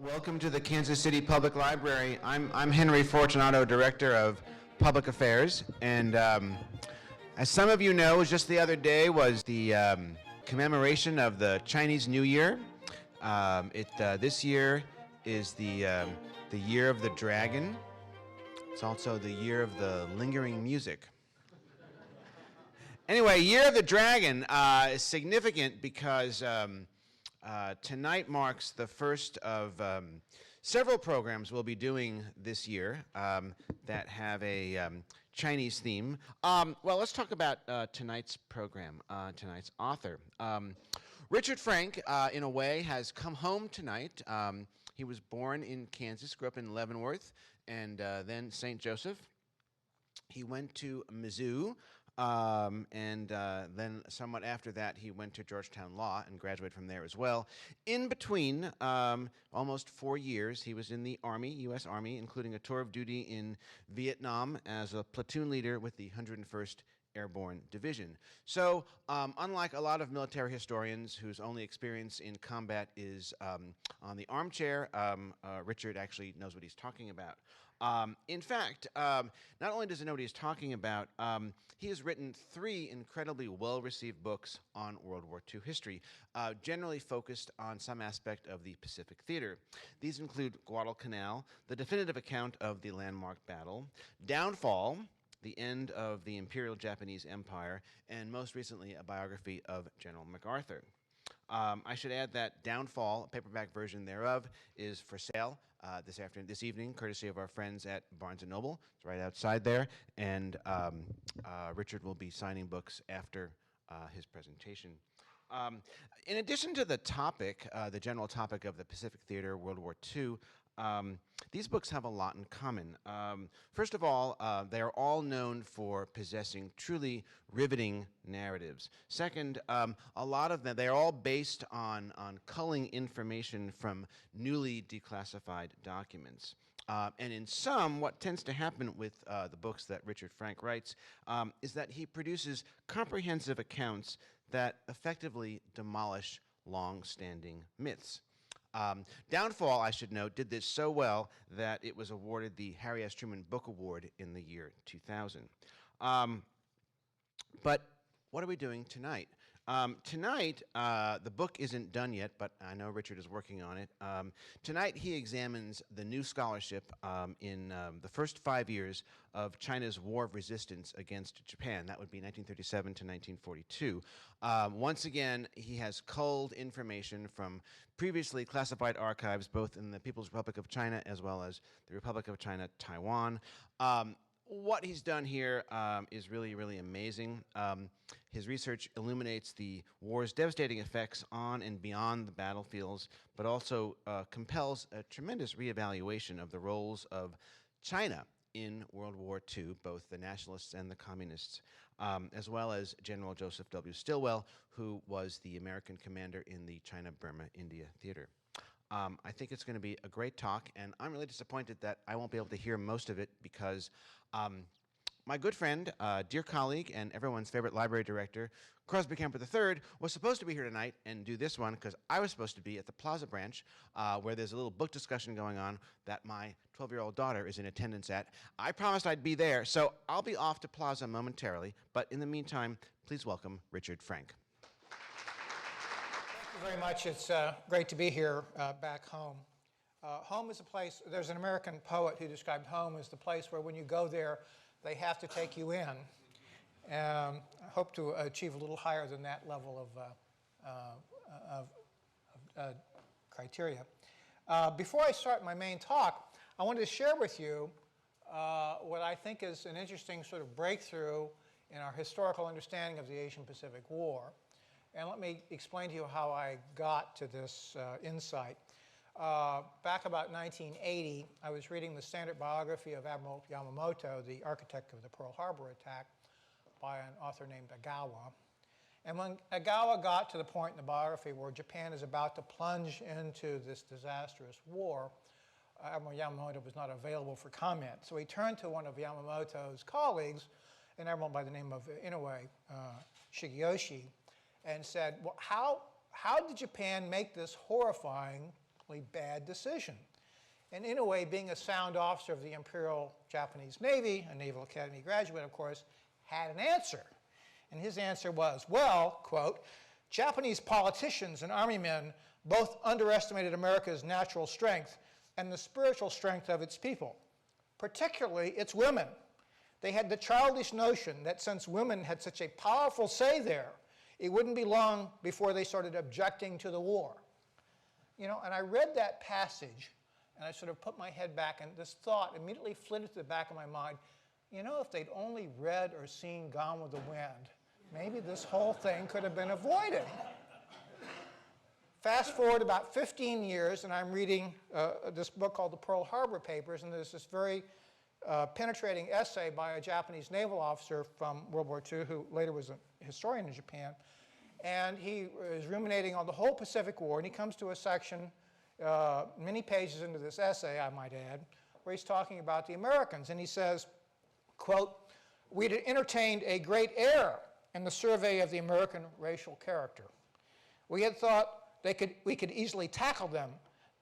Welcome to the Kansas City Public Library. I'm Henry Fortunato, Director of Public Affairs, and as some of you know, just the other day was the commemoration of the Chinese New Year. This year is the year of the dragon. It's also the year of the lingering music. Anyway, Year of the Dragon is significant because tonight marks the first of several programs we'll be doing this year that have a Chinese theme. Well, let's talk about tonight's program, tonight's author. Richard Frank, in a way, has come home tonight. He was born in Kansas, grew up in Leavenworth, and then St. Joseph. He went to Mizzou, and then somewhat after that, he went to Georgetown Law and graduated from there as well. In between, almost 4 years, he was in the Army, U.S. Army, including a tour of duty in Vietnam as a platoon leader with the 101st Airborne Division. So, unlike a lot of military historians whose only experience in combat is on the armchair, Richard actually knows what he's talking about. In fact, not only does he know what he's talking about, he has written 3 incredibly well-received books on World War II history, generally focused on some aspect of the Pacific Theater. These include Guadalcanal, the definitive account of the landmark battle, Downfall, the end of the Imperial Japanese Empire, and most recently, a biography of General MacArthur. I should add that Downfall, a paperback version thereof, is for sale this evening, courtesy of our friends at Barnes & Noble. It's right outside there, and Richard will be signing books after his presentation. In addition to the topic, the general topic of the Pacific Theater, World War II, these books have a lot in common. First of all, they are all known for possessing truly riveting narratives. Second, a lot of them, they're all based on culling information from newly declassified documents. And in some, what tends to happen with the books that Richard Frank writes is that he produces comprehensive accounts that effectively demolish long-standing myths. Downfall, I should note, did this so well that it was awarded the Harry S. Truman Book Award in the year 2000. But what are we doing tonight? Tonight, the book isn't done yet, but I know Richard is working on it. Tonight, he examines the new scholarship in the first 5 years of China's War of Resistance against Japan. That would be 1937 to 1942. Once again, he has culled information from previously classified archives, both in the People's Republic of China as well as the Republic of China, Taiwan. What he's done here is really, really amazing. His research illuminates the war's devastating effects on and beyond the battlefields, but also compels a tremendous reevaluation of the roles of China in World War II, both the nationalists and the communists, as well as General Joseph W. Stilwell, who was the American commander in the China-Burma-India theater. I think it's going to be a great talk, and I'm really disappointed that I won't be able to hear most of it because my good friend, dear colleague, and everyone's favorite library director, Crosby Camper III, was supposed to be here tonight and do this one because I was supposed to be at the Plaza branch where there's a little book discussion going on that my 12-year-old daughter is in attendance at. I promised I'd be there, so I'll be off to Plaza momentarily, but in the meantime, please welcome Richard Frank. Thank you very much. It's great to be here back home. Home is a place, there's an American poet who described home as the place where when you go there, they have to take you in. I hope to achieve a little higher than that level of criteria. Before I start my main talk, I wanted to share with you what I think is an interesting sort of breakthrough in our historical understanding of the Asian-Pacific War. And let me explain to you how I got to this insight. Back about 1980, I was reading the standard biography of Admiral Yamamoto, the architect of the Pearl Harbor attack, by an author named Agawa. And when Agawa got to the point in the biography where Japan is about to plunge into this disastrous war, Admiral Yamamoto was not available for comment. So he turned to one of Yamamoto's colleagues, an admiral by the name of Inoue Shigeyoshi, and said, well, how did Japan make this horrifying simply bad decision. And in a way, being a sound officer of the Imperial Japanese Navy, a Naval Academy graduate, of course, had an answer. And his answer was, well, quote, Japanese politicians and army men both underestimated America's natural strength and the spiritual strength of its people, particularly its women. They had the childish notion that since women had such a powerful say there, it wouldn't be long before they started objecting to the war. You know, and I read that passage, and I sort of put my head back, and this thought immediately flitted to the back of my mind, you know, if they'd only read or seen Gone with the Wind, maybe this whole thing could have been avoided. Fast forward about 15 years, and I'm reading this book called The Pearl Harbor Papers, and there's this very penetrating essay by a Japanese naval officer from World War II who later was a historian in Japan. And he is ruminating on the whole Pacific War, and he comes to a section many pages into this essay, I might add, where he's talking about the Americans. And he says, quote, we'd entertained a great error in the survey of the American racial character. We had thought we could easily tackle them,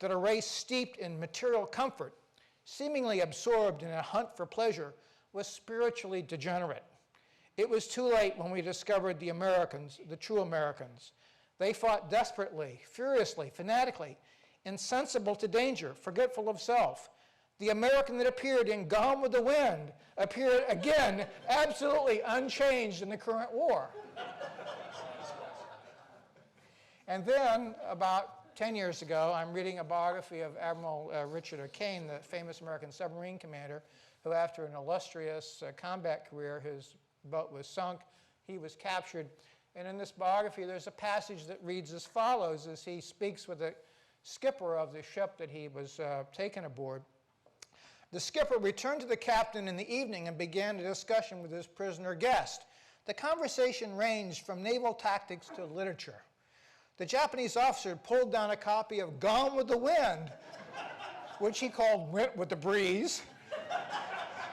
that a race steeped in material comfort, seemingly absorbed in a hunt for pleasure, was spiritually degenerate. It was too late when we discovered the Americans, the true Americans. They fought desperately, furiously, fanatically, insensible to danger, forgetful of self. The American that appeared in Gone with the Wind appeared again absolutely unchanged in the current war. And then, about 10 years ago, I'm reading a biography of Admiral Richard O'Kane, the famous American submarine commander, who after an illustrious combat career, his boat was sunk, he was captured. And in this biography, there's a passage that reads as follows as he speaks with the skipper of the ship that he was taken aboard. The skipper returned to the captain in the evening and began a discussion with his prisoner guest. The conversation ranged from naval tactics to literature. The Japanese officer pulled down a copy of Gone with the Wind, which he called Went with the Breeze.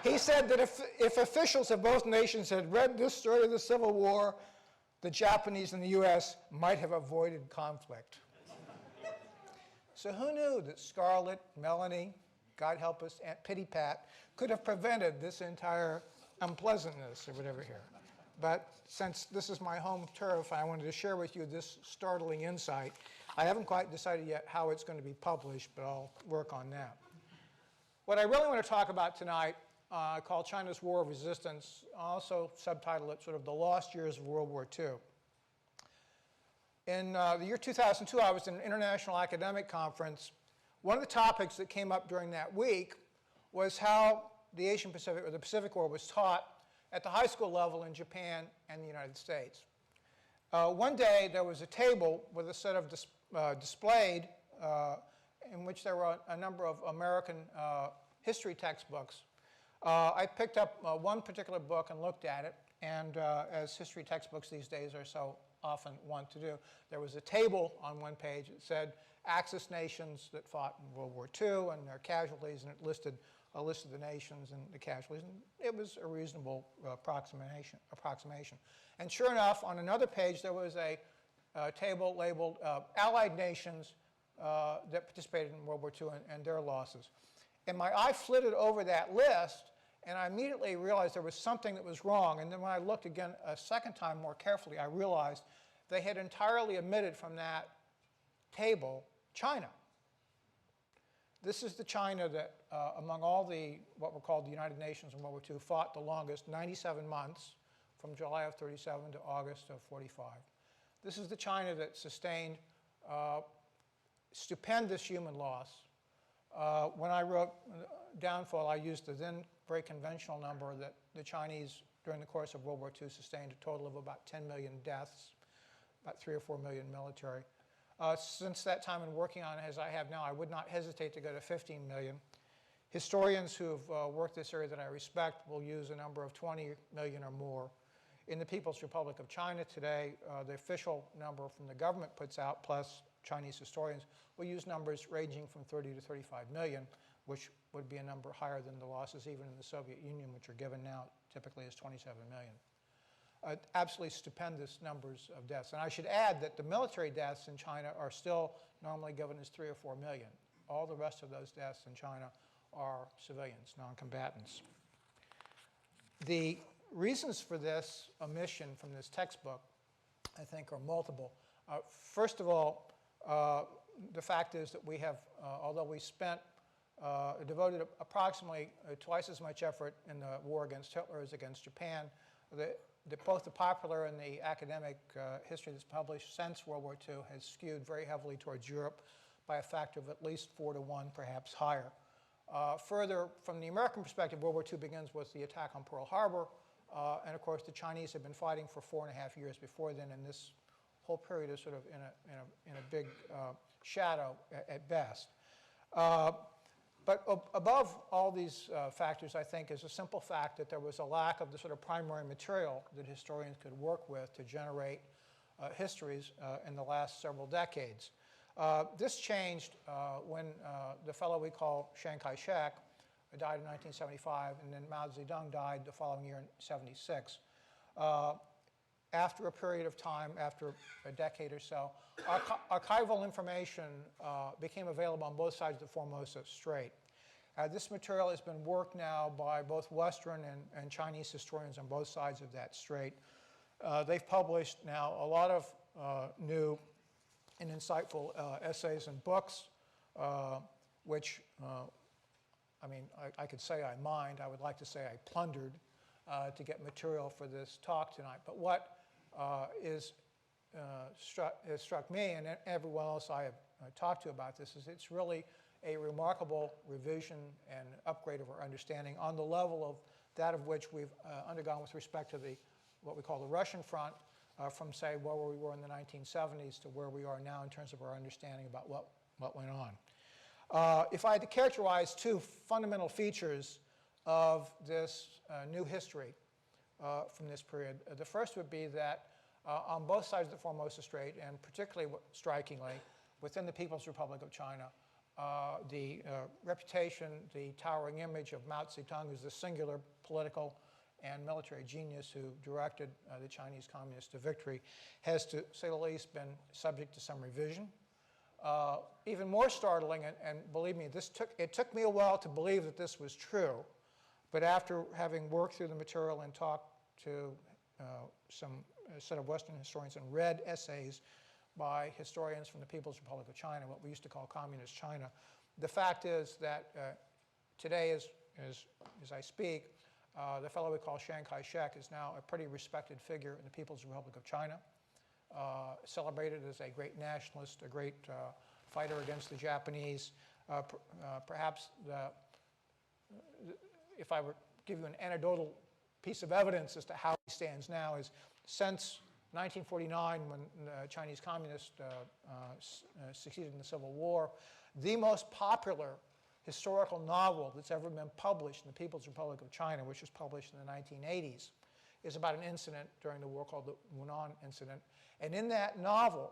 He said that if officials of both nations had read this story of the Civil War, the Japanese and the U.S. might have avoided conflict. So who knew that Scarlett, Melanie, God help us, Aunt Pitty Pat, could have prevented this entire unpleasantness or whatever here. But since this is my home turf, I wanted to share with you this startling insight. I haven't quite decided yet how it's going to be published, but I'll work on that. What I really want to talk about tonight, called China's War of Resistance, also subtitle it sort of the lost years of World War II. In the year 2002, I was in an international academic conference. One of the topics that came up during that week was how the Asian Pacific, or the Pacific War, was taught at the high school level in Japan and the United States. One day, there was a table with a set of displayed in which there were a number of American history textbooks. I picked up one particular book and looked at it, and as history textbooks these days are so often want to do, there was a table on one page that said Axis nations that fought in World War II and their casualties, and it listed a list of the nations and the casualties, and it was a reasonable approximation. And sure enough, on another page, there was a table labeled Allied nations that participated in World War II and their losses. And my eye flitted over that list, and I immediately realized there was something that was wrong. And then when I looked again a second time more carefully, I realized they had entirely omitted from that table China. This is the China that, among all the, what were called the United Nations in World War II, fought the longest, 97 months, from July of 37 to August of 45. This is the China that sustained stupendous human loss. When I wrote Downfall, I used the then very conventional number that the Chinese, during the course of World War II, sustained a total of about 10 million deaths, about 3 or 4 million military. Since that time and working on it as I have now, I would not hesitate to go to 15 million. Historians who have worked this area that I respect will use a number of 20 million or more. In the People's Republic of China today, the official number from the government puts out, plus Chinese historians, will use numbers ranging from 30 to 35 million, which would be a number higher than the losses even in the Soviet Union, which are given now typically as 27 million. absolutely stupendous numbers of deaths. And I should add that the military deaths in China are still normally given as 3 or 4 million. All the rest of those deaths in China are civilians, non-combatants. The reasons for this omission from this textbook, I think, are multiple. First of all, the fact is that we have, although we devoted approximately twice as much effort in the war against Hitler as against Japan, both the popular and the academic history that's published since World War II has skewed very heavily towards Europe by a factor of at least 4 to 1, perhaps higher. Further, from the American perspective, World War II begins with the attack on Pearl Harbor, and of course the Chinese had been fighting for 4.5 years before then, and this whole period is sort of in a big shadow at best. But above all these factors, I think, is a simple fact that there was a lack of the sort of primary material that historians could work with to generate histories in the last several decades. This changed when the fellow we call Chiang Kai-shek died in 1975, and then Mao Zedong died the following year in 1976. After a period of time, after a decade or so, archival information became available on both sides of the Formosa Strait. This material has been worked now by both Western and Chinese historians on both sides of that strait. They've published now a lot of new and insightful essays and books, which, I mean, I could say I mined. I would like to say I plundered to get material for this talk tonight. But what has struck me and everyone else I have talked to about this is it's really a remarkable revision and upgrade of our understanding on the level of that of which we've undergone with respect to what we call the Russian front, from, say, where we were in the 1970s to where we are now in terms of our understanding about what went on. If I had to characterize 2 fundamental features of this new history from this period, the first would be that on both sides of the Formosa Strait, and particularly strikingly within the People's Republic of China, the reputation, the towering image of Mao Zedong as the singular political and military genius who directed the Chinese Communists to victory has, to say the least, been subject to some revision. Even more startling, and believe me, it took me a while to believe that this was true, but after having worked through the material and talked to a set of Western historians and read essays by historians from the People's Republic of China, what we used to call Communist China, the fact is that today, as I speak, the fellow we call Chiang Kai-shek is now a pretty respected figure in the People's Republic of China, celebrated as a great nationalist, a great fighter against the Japanese. Perhaps if I were to give you an anecdotal piece of evidence as to how he stands now is since 1949, when the Chinese Communists succeeded in the Civil War, the most popular historical novel that's ever been published in the People's Republic of China, which was published in the 1980s, is about an incident during the war called the Wunan Incident. And in that novel,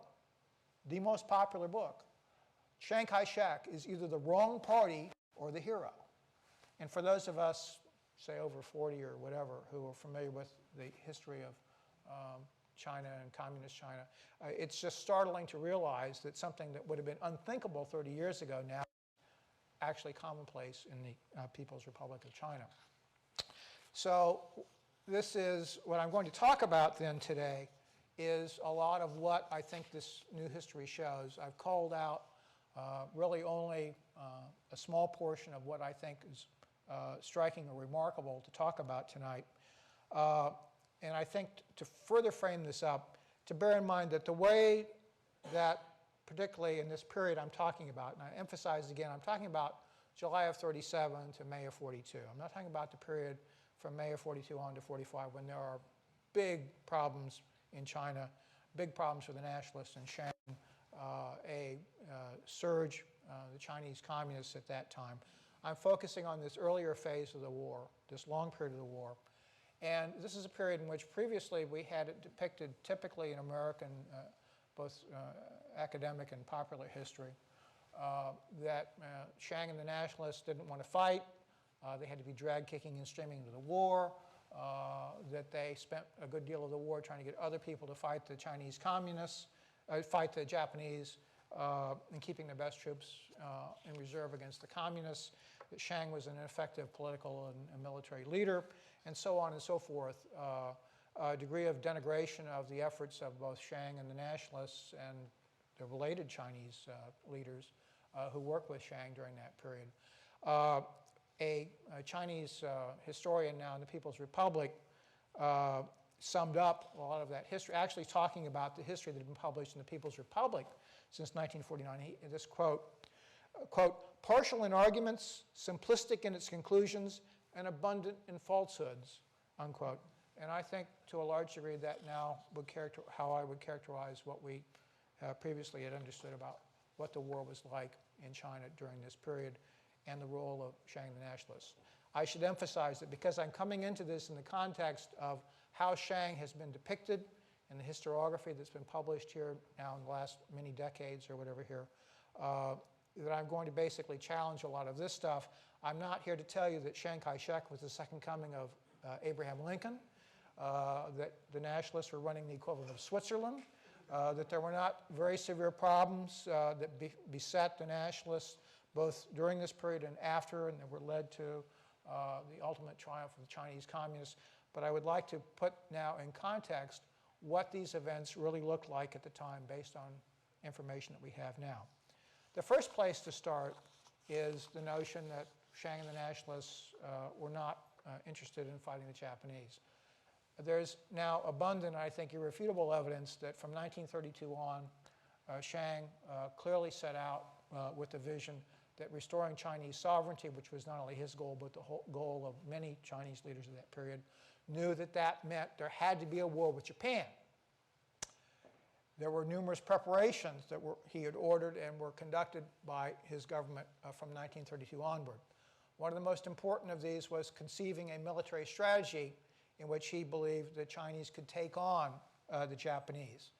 the most popular book, Chiang Kai-shek is either the wrong party or the hero. And for those of us, say over 40 or whatever, who are familiar with the history of China and Communist China, it's just startling to realize that something that would have been unthinkable 30 years ago now actually commonplace in the People's Republic of China. So this is what I'm going to talk about then today is a lot of what I think this new history shows. I've called out really only a small portion of what I think is striking or remarkable to talk about tonight. And I think to further frame this up, to bear in mind that the way that, particularly in this period I'm talking about, and I emphasize again, I'm talking about July of 37 to May of 42. I'm not talking about the period from May of 42 on to 45 when there are big problems in China, big problems for the nationalists in Shanghai, a surge, the Chinese communists at that time. I'm focusing on this earlier phase of the war, this long period of the war. And this is a period in which previously we had it depicted typically in American, both academic and popular history, that Chiang and the nationalists didn't want to fight. They had to be dragged kicking and screaming into the war. that they spent a good deal of the war trying to get other people to fight the Chinese communists, fight the Japanese, and keeping the best troops in reserve against the communists, that Shang was an effective political and military leader, and so on and so forth. A degree of denigration of the efforts of both Shang and the nationalists and the related Chinese leaders who worked with Shang during that period. A Chinese historian now in the People's Republic summed up a lot of that history, actually talking about the history that had been published in the People's Republic since 1949. This quote, partial in arguments, simplistic in its conclusions, and abundant in falsehoods, unquote. And I think to a large degree that now would how I would characterize what we previously had understood about what the war was like in China during this period and the role of Shang the nationalists. I should emphasize that because I'm coming into this in the context of how Shang has been depicted in the historiography that's been published here now in the last many decades or whatever here, that I'm going to basically challenge a lot of this stuff. I'm not here to tell you that Chiang Kai-shek was the second coming of Abraham Lincoln, that the nationalists were running the equivalent of Switzerland, that there were not very severe problems that beset the nationalists both during this period and after, and that were led to the ultimate triumph of the Chinese communists. But I would like to put now in context what these events really looked like at the time based on information that we have now. The first place to start is the notion that Shang and the nationalists were not interested in fighting the Japanese. There's now abundant, I think, irrefutable evidence that from 1932 on, Shang clearly set out with the vision that restoring Chinese sovereignty, which was not only his goal, but the whole goal of many Chinese leaders of that period, knew that that meant there had to be a war with Japan. There were numerous preparations that he had ordered and were conducted by his government from 1932 onward. One of the most important of these was conceiving a military strategy in which he believed the Chinese could take on the Japanese.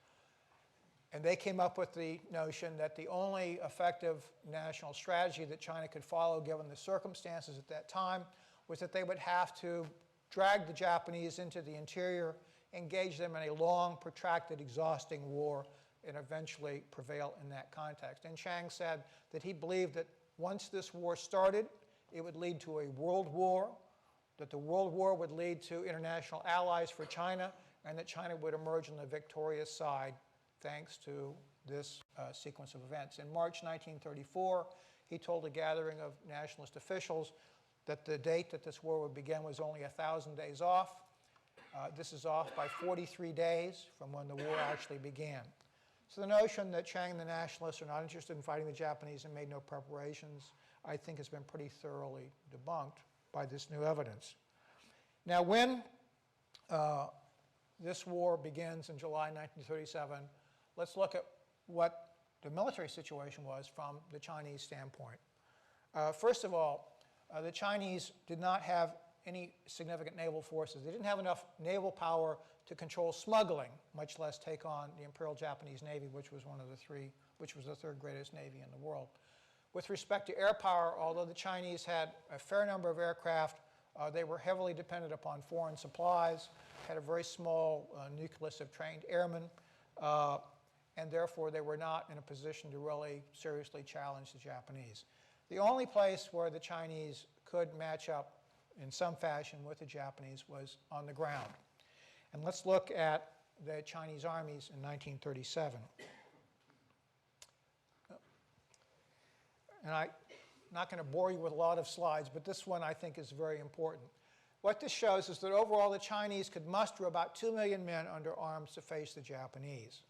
And they came up with the notion that the only effective national strategy that China could follow, given the circumstances at that time, was that they would have to drag the Japanese into the interior, engage them in a long, protracted, exhausting war, and eventually prevail in that context. And Chiang said that he believed that once this war started, it would lead to a world war, that the world war would lead to international allies for China, and that China would emerge on the victorious side thanks to this sequence of events. In March 1934, he told a gathering of nationalist officials that the date that this war would begin was only 1,000 days off. This is off by 43 days from when the war actually began. So the notion that Chiang and the nationalists are not interested in fighting the Japanese and made no preparations, I think has been pretty thoroughly debunked by this new evidence. Now when this war begins in July 1937, let's look at what the military situation was from the Chinese standpoint. First of all, the Chinese did not have any significant naval forces. They didn't have enough naval power to control smuggling, much less take on the Imperial Japanese Navy, which was the third greatest navy in the world. With respect to air power, although the Chinese had a fair number of aircraft, they were heavily dependent upon foreign supplies, had a very small nucleus of trained airmen, and therefore they were not in a position to really seriously challenge the Japanese. The only place where the Chinese could match up in some fashion with the Japanese was on the ground. And let's look at the Chinese armies in 1937. And I'm not going to bore you with a lot of slides, but this one I think is very important. What this shows is that overall the Chinese could muster about 2 million men under arms to face the Japanese.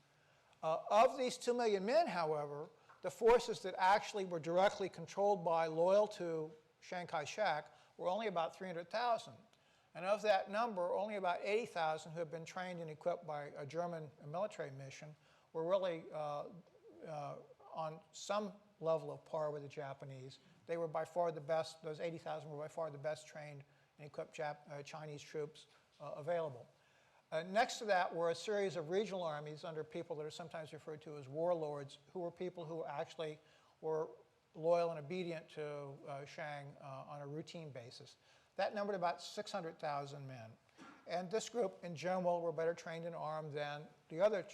Of these 2 million men, however, the forces that actually were directly controlled by, loyal to Chiang Kai-shek, were only about 300,000. And of that number, only about 80,000 who had been trained and equipped by a German military mission were really on some level of par with the Japanese. They were by far the best, those 80,000 were by far the best trained and equipped Chinese troops available. Next to that were a series of regional armies under people that are sometimes referred to as warlords, who were people who actually were loyal and obedient to Chiang on a routine basis. That numbered about 600,000 men. And this group, in general, were better trained and armed than the other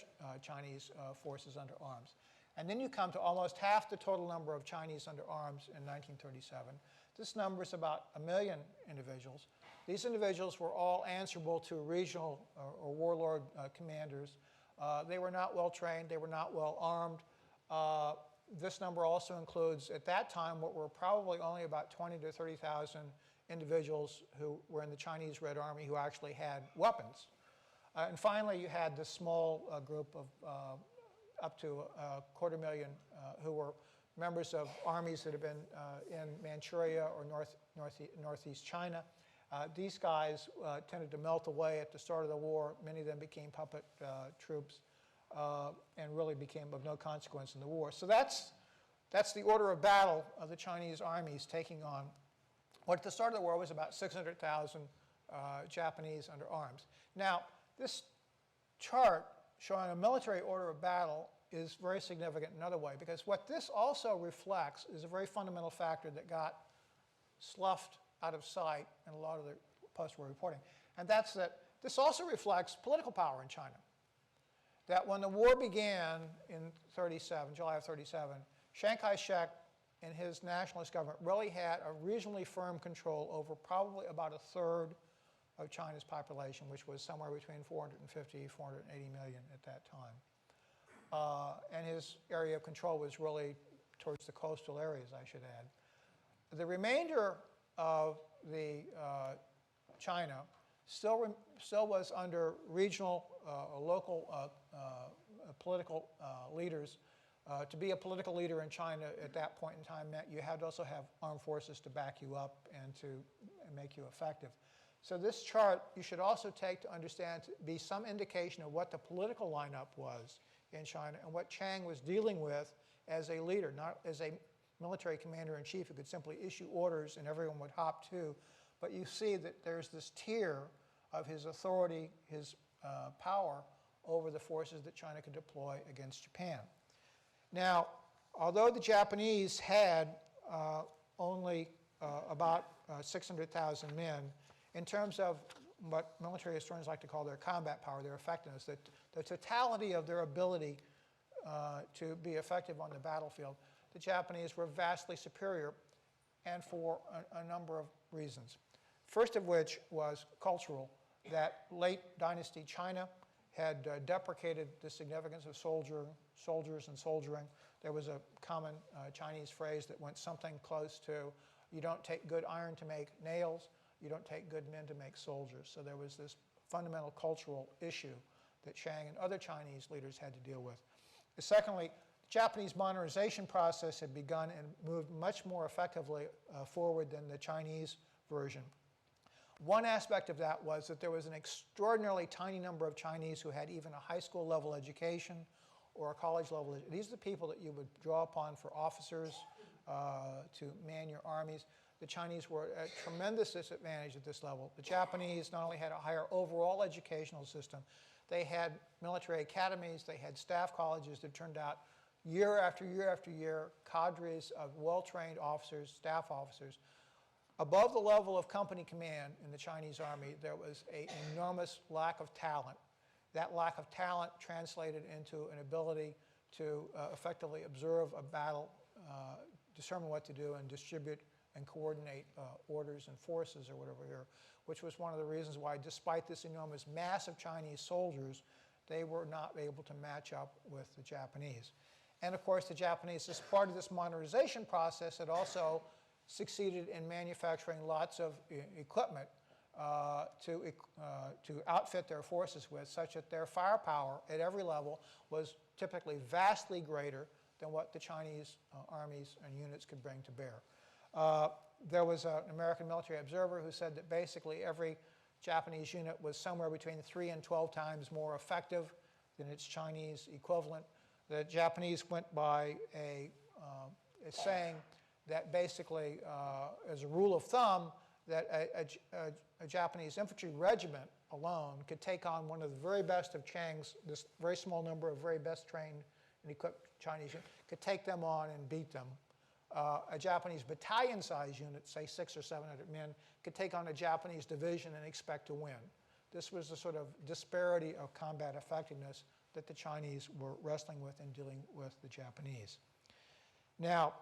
Chinese forces under arms. And then you come to almost half the total number of Chinese under arms in 1937. This number is about 1 million individuals. These individuals were all answerable to regional or warlord commanders. They were not well trained. They were not well armed. This number also includes, at that time, what were probably only about 20 to 30,000 individuals who were in the Chinese Red Army who actually had weapons. And finally, you had this small group of up to 250,000 who were members of armies that had been in Manchuria or northeast China. These guys tended to melt away at the start of the war. Many of them became puppet troops and really became of no consequence in the war. So that's the order of battle of the Chinese armies taking on what at the start of the war was about 600,000 Japanese under arms. Now, this chart showing a military order of battle is very significant in another way, because what this also reflects is a very fundamental factor that got sloughed out of sight in a lot of the post-war reporting, and that's that this also reflects political power in China. That when the war began in 37, July of 37, Chiang Kai-shek and his nationalist government really had a reasonably firm control over probably about a third of China's population, which was somewhere between 450, 480 million at that time. And his area of control was really towards the coastal areas, I should add. The remainder of the China still was under regional or local political leaders. To be a political leader in China at that point in time meant you had to also have armed forces to back you up and to make you effective. So this chart you should also take to understand to be some indication of what the political lineup was in China and what Chiang was dealing with as a leader, not as a military commander-in-chief who could simply issue orders and everyone would hop to. But you see that there's this tier of his authority, his power over the forces that China could deploy against Japan. Now, although the Japanese had only about 600,000 men, in terms of what military historians like to call their combat power, their effectiveness, the totality of their ability to be effective on the battlefield, the Japanese were vastly superior, and for a number of reasons. First of which was cultural, that late dynasty China had deprecated the significance of soldiers and soldiering. There was a common Chinese phrase that went something close to, you don't take good iron to make nails, you don't take good men to make soldiers. So there was this fundamental cultural issue that Chiang and other Chinese leaders had to deal with. Secondly, the Japanese modernization process had begun and moved much more effectively forward than the Chinese version. One aspect of that was that there was an extraordinarily tiny number of Chinese who had even a high school level education or a college level. These are the people that you would draw upon for officers to man your armies. The Chinese were at a tremendous disadvantage at this level. The Japanese not only had a higher overall educational system, they had military academies, they had staff colleges that turned out year after year after year, cadres of well-trained officers, staff officers. Above the level of company command in the Chinese army, there was an enormous lack of talent. That lack of talent translated into an ability to effectively observe a battle, determine what to do, and distribute and coordinate orders and forces or whatever here, which was one of the reasons why, despite this enormous mass of Chinese soldiers, they were not able to match up with the Japanese. And of course, the Japanese, as part of this modernization process, had also succeeded in manufacturing lots of equipment to outfit their forces with, such that their firepower at every level was typically vastly greater than what the Chinese armies and units could bring to bear. There was an American military observer who said that basically every Japanese unit was somewhere between 3 and 12 times more effective than its Chinese equivalent. The Japanese went by a saying that basically, as a rule of thumb, that a Japanese infantry regiment alone could take on one of the very best of Chiang's, this very small number of very best trained and equipped Chinese units, could take them on and beat them a Japanese battalion-sized unit, say 600 or 700 men, could take on a Japanese division and expect to win. This was the sort of disparity of combat effectiveness that the Chinese were wrestling with in dealing with the Japanese. Now,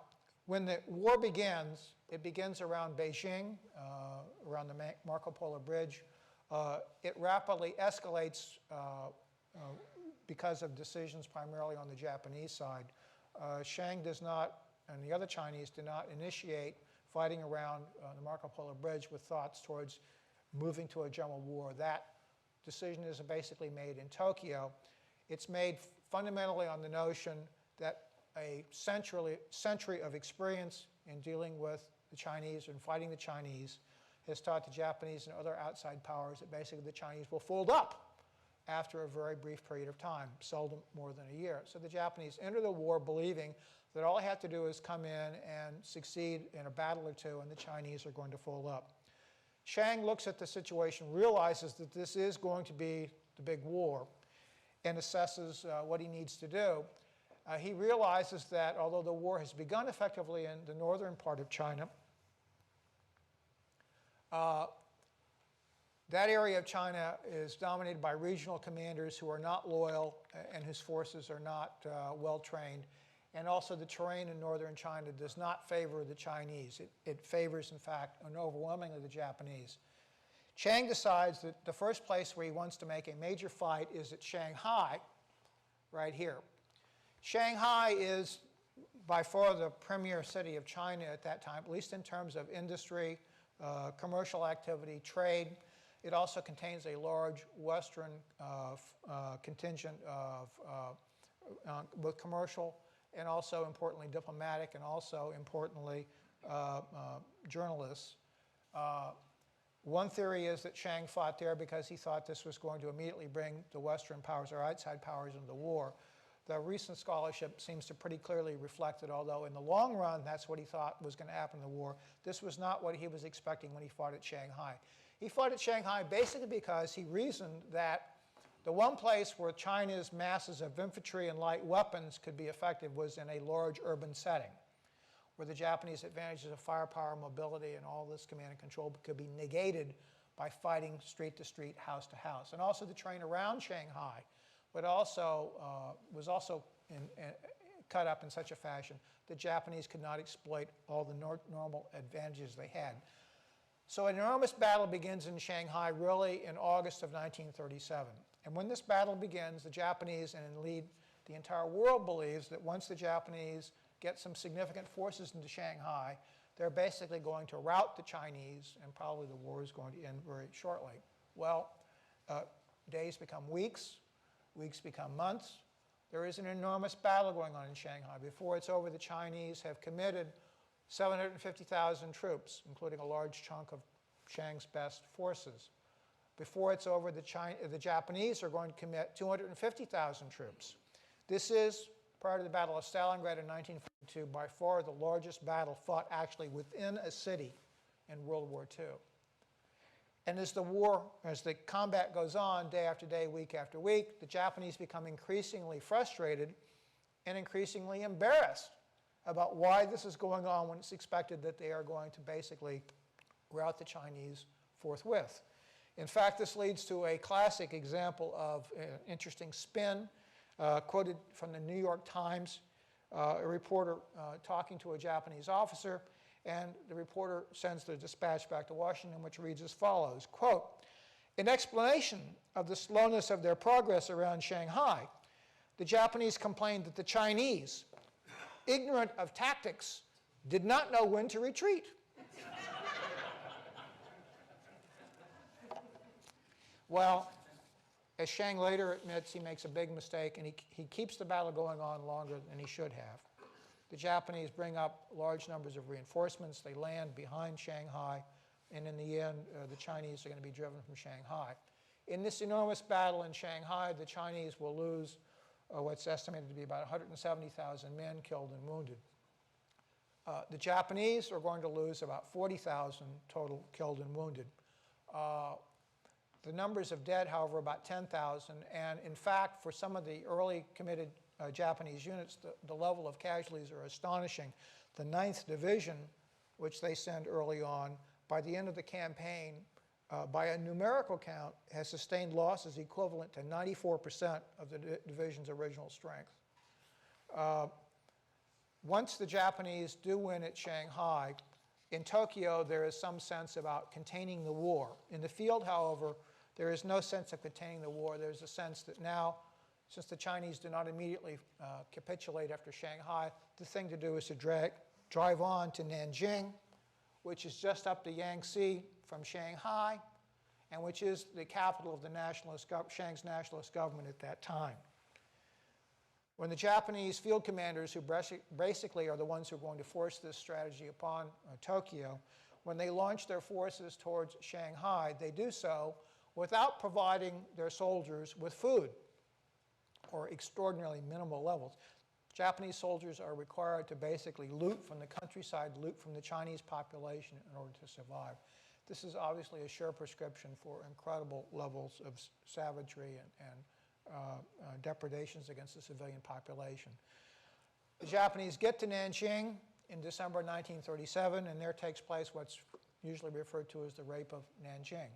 when the war begins, it begins around Beijing, around the Marco Polo Bridge. It rapidly escalates because of decisions primarily on the Japanese side. Shang does not, and the other Chinese do not initiate fighting around the Marco Polo Bridge with thoughts towards moving to a general war. That decision is basically made in Tokyo. It's made fundamentally on the notion that a century of experience in dealing with the Chinese and fighting the Chinese has taught the Japanese and other outside powers that basically the Chinese will fold up after a very brief period of time, seldom more than a year. So the Japanese enter the war believing that all they have to do is come in and succeed in a battle or two and the Chinese are going to fold up. Shang looks at the situation, realizes that this is going to be the big war, and assesses what he needs to do. He realizes that although the war has begun effectively in the northern part of China, that area of China is dominated by regional commanders who are not loyal and whose forces are not well trained. And also the terrain in northern China does not favor the Chinese. It favors, in fact, overwhelmingly the Japanese. Chiang decides that the first place where he wants to make a major fight is at Shanghai, right here. Shanghai is by far the premier city of China at that time, at least in terms of industry, commercial activity, trade. It also contains a large Western contingent of both commercial and also, importantly, diplomatic, and also, importantly, journalists. One theory is that Shang fought there because he thought this was going to immediately bring the Western powers or outside powers into the war. The recent scholarship seems to pretty clearly reflect it, although in the long run, that's what he thought was going to happen in the war. This was not what he was expecting when he fought at Shanghai. He fought at Shanghai basically because he reasoned that the one place where China's masses of infantry and light weapons could be effective was in a large urban setting, where the Japanese advantages of firepower, mobility, and all this command and control could be negated by fighting street to street, house to house. And also the terrain around Shanghai but also, was also cut up in such a fashion the Japanese could not exploit all the normal advantages they had. So an enormous battle begins in Shanghai really in August of 1937. And when this battle begins, the Japanese, and indeed the entire world, believes that once the Japanese get some significant forces into Shanghai, they're basically going to rout the Chinese, and probably the war is going to end very shortly. Well, days become weeks, weeks become months. There is an enormous battle going on in Shanghai. Before it's over, the Chinese have committed 750,000 troops, including a large chunk of Shang's best forces. Before it's over, the Japanese are going to commit 250,000 troops. This is, prior to the Battle of Stalingrad in 1942, by far the largest battle fought actually within a city in World War II. And as the combat goes on day after day, week after week, the Japanese become increasingly frustrated and increasingly embarrassed about why this is going on when it's expected that they are going to basically rout the Chinese forthwith. In fact, this leads to a classic example of an interesting spin, quoted from the New York Times, a reporter talking to a Japanese officer, and the reporter sends the dispatch back to Washington, which reads as follows, quote, "In explanation of the slowness of their progress around Shanghai, the Japanese complained that the Chinese, ignorant of tactics, did not know when to retreat." Well, as Shang later admits, he makes a big mistake, and he keeps the battle going on longer than he should have. The Japanese bring up large numbers of reinforcements. They land behind Shanghai, and in the end, the Chinese are going to be driven from Shanghai. In this enormous battle in Shanghai, the Chinese will lose what's estimated to be about 170,000 men killed and wounded. The Japanese are going to lose about 40,000 total killed and wounded. The numbers of dead, however, about 10,000, and in fact, for some of the early committed Japanese units, the level of casualties are astonishing. the 9th Division, which they send early on, by the end of the campaign, by a numerical count, has sustained losses equivalent to 94% of the division's original strength. Once the Japanese do win at Shanghai, in Tokyo there is some sense about containing the war. In the field, however, there is no sense of containing the war. There's a sense that now, since the Chinese did not immediately capitulate after Shanghai, the thing to do is to drive on to Nanjing, which is just up the Yangtze from Shanghai, and which is the capital of the Shang's nationalist government at that time. When the Japanese field commanders, who basically are the ones who are going to force this strategy upon Tokyo, when they launch their forces towards Shanghai, they do so without providing their soldiers with food, or extraordinarily minimal levels. Japanese soldiers are required to basically loot from the countryside, loot from the Chinese population in order to survive. This is obviously a sure prescription for incredible levels of savagery and depredations against the civilian population. The Japanese get to Nanjing in December 1937, and there takes place what's usually referred to as the Rape of Nanjing.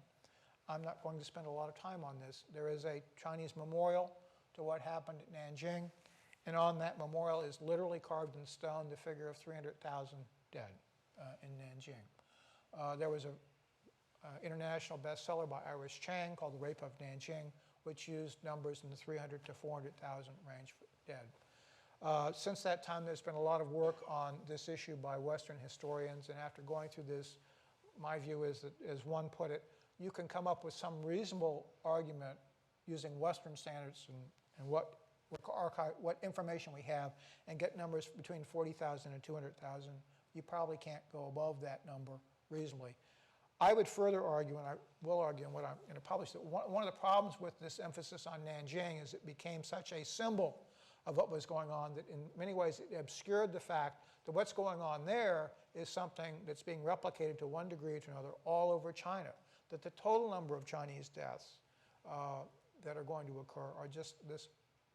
I'm not going to spend a lot of time on this. There is a Chinese memorial to what happened at Nanjing, and on that memorial is literally carved in stone the figure of 300,000 dead in Nanjing. There was an international bestseller by Iris Chang called The Rape of Nanjing, which used numbers in the 300 to 400,000 range for dead. Since that time, there's been a lot of work on this issue by Western historians, and after going through this, my view is that, as one put it, you can come up with some reasonable argument using Western standards and what information we have, and get numbers between 40,000 and 200,000. You probably can't go above that number reasonably. I would further argue, and I will argue in what I'm going to publish, that one of the problems with this emphasis on Nanjing is it became such a symbol of what was going on that in many ways it obscured the fact that what's going on there is something that's being replicated to one degree or to another all over China, that the total number of Chinese deaths that are going to occur are just this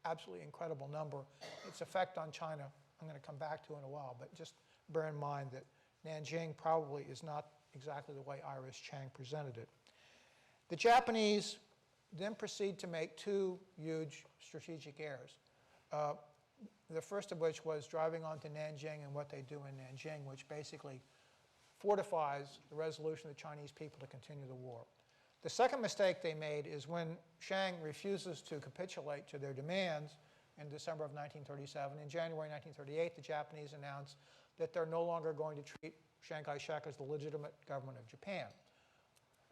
absolutely incredible number. Its effect on China, I'm going to come back to in a while, but just bear in mind that Nanjing probably is not exactly the way Iris Chang presented it. The Japanese then proceed to make two huge strategic errors. The first of which was driving on to Nanjing and what they do in Nanjing, which basically fortifies the resolution of the Chinese people to continue the war. The second mistake they made is when Shang refuses to capitulate to their demands in December of 1937. In January 1938, the Japanese announced that they're no longer going to treat Chiang Kai-shek as the legitimate government of Japan.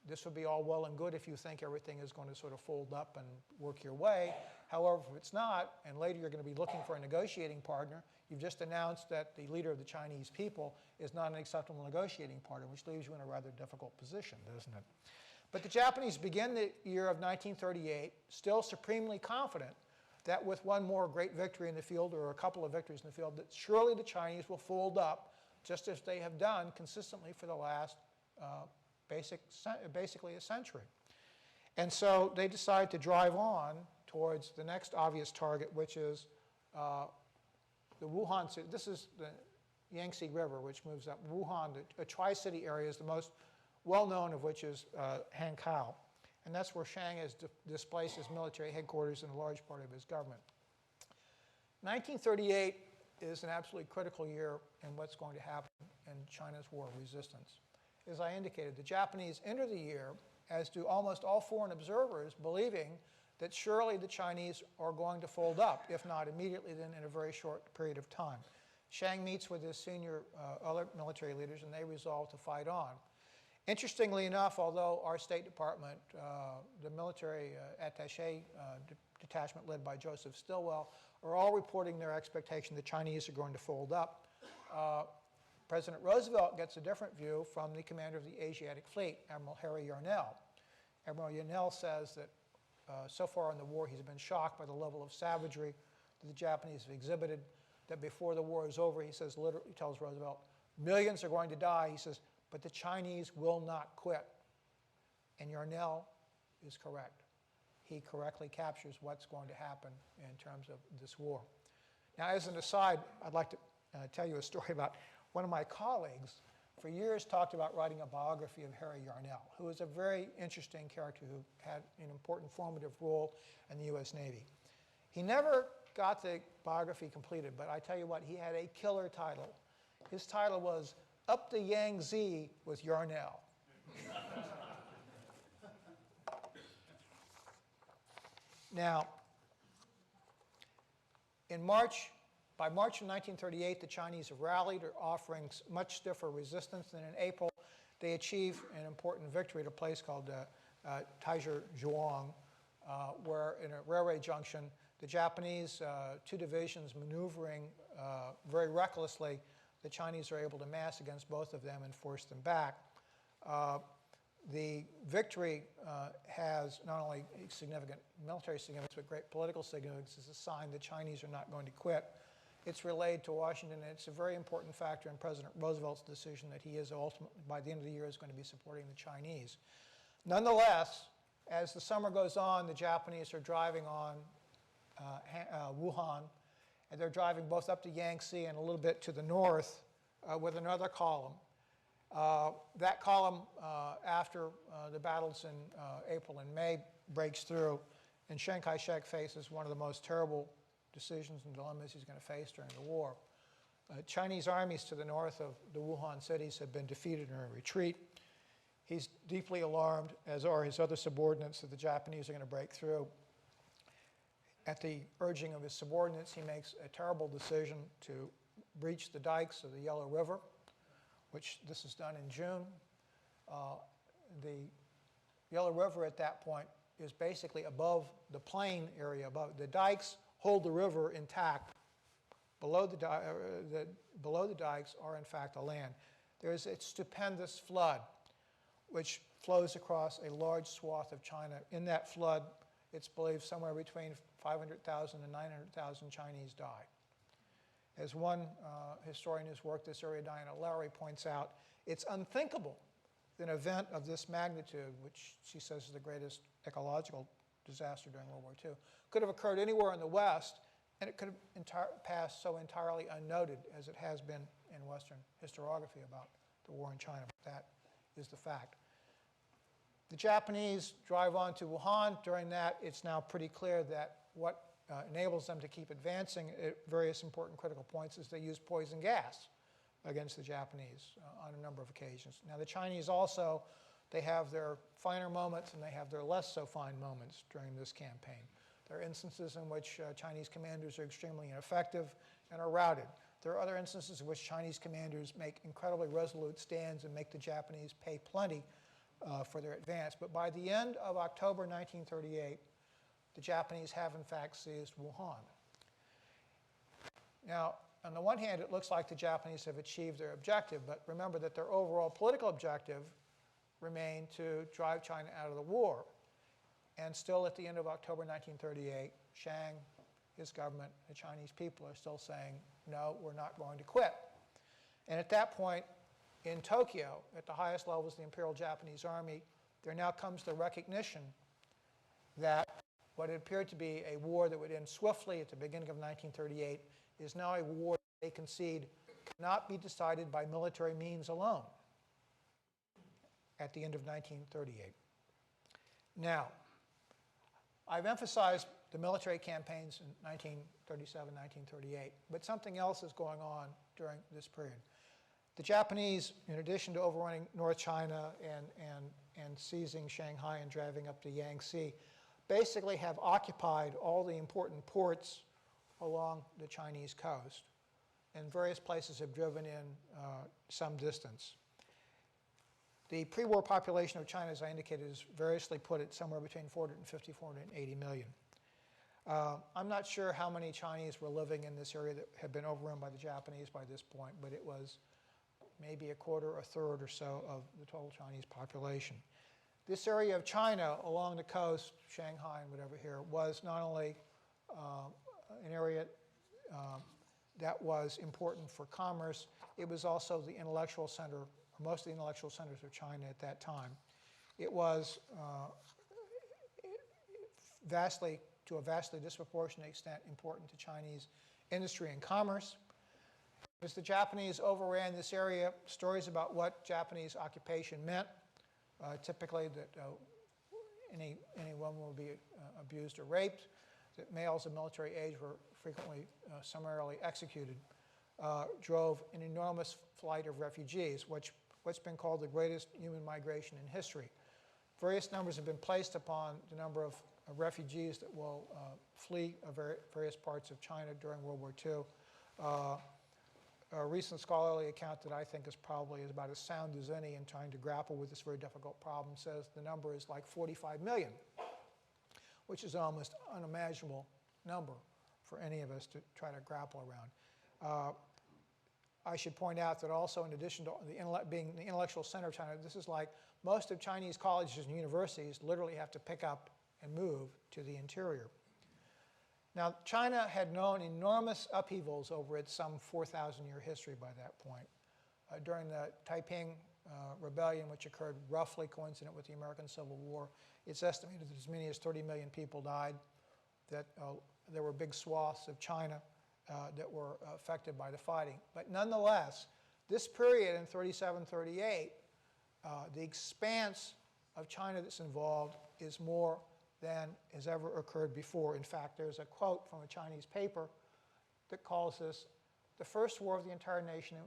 This would be all well and good if you think everything is going to sort of fold up and work your way. However, if it's not, and later you're going to be looking for a negotiating partner, you've just announced that the leader of the Chinese people is not an acceptable negotiating partner, which leaves you in a rather difficult position, doesn't it? But the Japanese begin the year of 1938 still supremely confident that with one more great victory in the field, or a couple of victories in the field, that surely the Chinese will fold up, just as they have done consistently for the last basically a century. And so they decide to drive on towards the next obvious target, which is the Wuhan city. This is the Yangtze River, which moves up. Wuhan, a tri-city area, is the most well-known of which is Hankow. And that's where Shang has displaced his military headquarters and a large part of his government. 1938 is an absolutely critical year in what's going to happen in China's war of resistance. As I indicated, the Japanese enter the year, as do almost all foreign observers, believing that surely the Chinese are going to fold up, if not immediately, then in a very short period of time. Shang meets with his senior other military leaders, and they resolve to fight on. Interestingly enough, although our State Department, the military attaché detachment led by Joseph Stilwell, are all reporting their expectation the Chinese are going to fold up, President Roosevelt gets a different view from the commander of the Asiatic Fleet, Admiral Harry Yarnell. Admiral Yarnell says that so far in the war he's been shocked by the level of savagery that the Japanese have exhibited, that before the war is over, he says, literally, he tells Roosevelt, millions are going to die. He says, but the Chinese will not quit. And Yarnell is correct. He correctly captures what's going to happen in terms of this war. Now, as an aside, I'd like to tell you a story about one of my colleagues for years talked about writing a biography of Harry Yarnell, who was a very interesting character who had an important formative role in the U.S. Navy. He never got the biography completed, but I tell you what, he had a killer title. His title was Up the Yangtze with Yarnell. Now, by March of 1938, the Chinese have rallied, are offering much stiffer resistance, and in April, they achieve an important victory at a place called Gyeong, where in a railway junction, the Japanese, two divisions maneuvering very recklessly, the Chinese are able to mass against both of them and force them back. The victory has not only significant military significance, but great political significance as a sign the Chinese are not going to quit. It's relayed to Washington, and it's a very important factor in President Roosevelt's decision that he is ultimately, by the end of the year, is going to be supporting the Chinese. Nonetheless, as the summer goes on, the Japanese are driving on Wuhan, and they're driving both up the Yangtze and a little bit to the north with another column. That column, after the battles in April and May, breaks through, and Chiang Kai-shek faces one of the most terrible decisions and dilemmas he's going to face during the war. Chinese armies to the north of the Wuhan cities have been defeated and are in retreat. He's deeply alarmed, as are his other subordinates, that the Japanese are going to break through. At the urging of his subordinates, he makes a terrible decision to breach the dikes of the Yellow River, which this is done in June. The Yellow River at that point is basically above the plain area. Above the dikes hold the river intact. Below the dikes are in fact the land. There's a stupendous flood which flows across a large swath of China. In that flood, it's believed somewhere between 500,000 and 900,000 Chinese died. As one historian who's worked this area, Diana Lowry, points out, it's unthinkable that an event of this magnitude, which she says is the greatest ecological disaster during World War II, could have occurred anywhere in the West, and it could have passed so entirely unnoted as it has been in Western historiography about the war in China. But that is the fact. The Japanese drive on to Wuhan. During that, it's now pretty clear that what enables them to keep advancing at various important critical points is they use poison gas against the Japanese on a number of occasions. Now, the Chinese also, they have their finer moments and they have their less so fine moments during this campaign. There are instances in which Chinese commanders are extremely ineffective and are routed. There are other instances in which Chinese commanders make incredibly resolute stands and make the Japanese pay plenty for their advance. But by the end of October 1938, the Japanese have in fact seized Wuhan. Now, on the one hand, it looks like the Japanese have achieved their objective, but remember that their overall political objective remained to drive China out of the war. And still at the end of October 1938, Chiang, his government, the Chinese people are still saying, no, we're not going to quit. And at that point, in Tokyo, at the highest levels of the Imperial Japanese Army, there now comes the recognition that what had appeared to be a war that would end swiftly at the beginning of 1938 is now a war they concede cannot be decided by military means alone at the end of 1938. Now, I've emphasized the military campaigns in 1937, 1938, but something else is going on during this period. The Japanese, in addition to overrunning North China and seizing Shanghai and driving up the Yangtze, basically have occupied all the important ports along the Chinese coast, and various places have driven in some distance. The pre-war population of China, as I indicated, is variously put at somewhere between 450 and 480 million. I'm not sure how many Chinese were living in this area that had been overrun by the Japanese by this point, but it was maybe a quarter, a third or so of the total Chinese population. This area of China along the coast, Shanghai and whatever here, was not only an area that was important for commerce, it was also the intellectual center, most of the intellectual centers of China at that time. It was to a vastly disproportionate extent important to Chinese industry and commerce. As the Japanese overran this area, stories about what Japanese occupation meant, typically that any woman would be abused or raped, that males of military age were frequently summarily executed, drove an enormous flight of refugees, what's been called the greatest human migration in history. Various numbers have been placed upon the number of refugees that will flee various parts of China during World War II. A recent scholarly account that I think is probably about as sound as any in trying to grapple with this very difficult problem says the number is like 45 million, which is an almost unimaginable number for any of us to try to grapple around. I should point out that also, in addition to being the intellectual center of China, this is like most of Chinese colleges and universities literally have to pick up and move to the interior. Now, China had known enormous upheavals over its some 4,000-year history by that point. During the Taiping Rebellion, which occurred roughly coincident with the American Civil War, it's estimated that as many as 30 million people died, that there were big swaths of China that were affected by the fighting. But nonetheless, this period in 37, 38, the expanse of China that's involved is more than has ever occurred before. In fact, there's a quote from a Chinese paper that calls this the first war of the entire nation